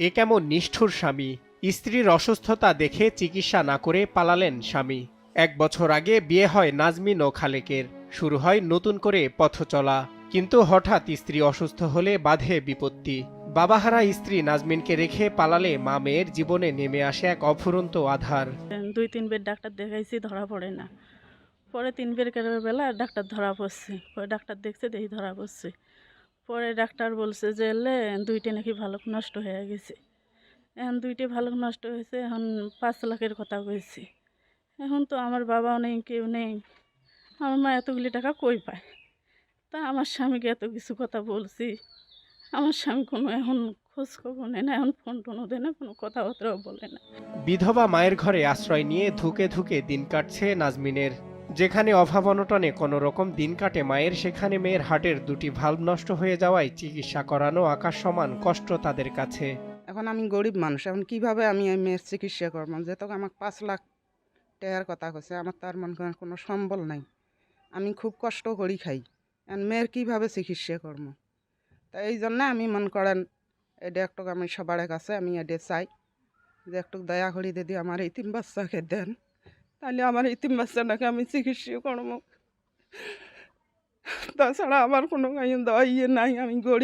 এ কেমন নিষ্ঠুর স্বামী! স্ত্রীর অসুস্থতা দেখে চিকিৎসা না করে পালালেন স্বামী। ১ বছর আগে বিয়ে হয় নাজমিন ও খালেকের। শুরু হয় নতুন করে পথ চলা। কিন্তু হঠাৎ স্ত্রী অসুস্থ হলে বাধে বিপত্তি। বাবাহারা স্ত্রী নাজমিনকে রেখে পালালে মা মেয়ের জীবনে নেমে আসে এক অফুরন্ত আঁধার। ২-৩ বের ডাক্তার দেখাইছি, ধরা পড়ে না। পরে ৩ বের বেলা ডাক্তার ধরা পড়ছে। পরে ডাক্তার দেখছে, দেখি ধরা পড়ছে। পরে ডাক্তার বলছে যে দুইটা নাকি ভালুক নষ্ট হয়ে গেছে। এখন দুইটা ভালুক নষ্ট হয়েছে, এখন ৫ লাখের কথা কইছে। এখন তো আমার বাবাও নেই, কেউ নেই। আমার মা এতগুলি টাকা কই পায়? তা আমার স্বামীকে এত কিছু কথা বলছি। আমার স্বামী কোনো এখন খোঁজ খবর নেয় না, এখন ফোন টোনও দেয় না, কোনো কথাবার্তাও বলে না। বিধবা মায়ের ঘরে আশ্রয় নিয়ে ধুকে ধুকে দিন কাটছে নাজমিনের। যেখানে অভাব অনটনে কোনো রকম দিন কাটে মায়ের, সেখানে মেয়ের হার্টের দুটি ভালভ নষ্ট হয়ে যাওয়ায় চিকিৎসা করানো আকাশ সমান কষ্ট তাদের কাছে। এখন আমি গরিব মানুষ, এখন কিভাবে আমি এই মেয়ের চিকিৎসা করবো? যেহেতু আমাকে ৫ লাখ টাকার কথা কছে, আমার তার মনে করেন কোনো সম্বল নাই। আমি খুব কষ্ট করি খাই, এখন মেয়ের কীভাবে চিকিৎসা করবো? তাই এই জন্য আমি মনে করেন এটা একটু আমি সবার কাছে আমি এটা চাই যে একটু দয়া করে যদি আমার ইতিম বাচ্চাকে দেন, তাহলে আমার ইতিম বাচ্চাটাকে আমি চিকিৎসা করবো। তাছাড়া আমার কোনো ইয়ে নাই, আমি গরিব।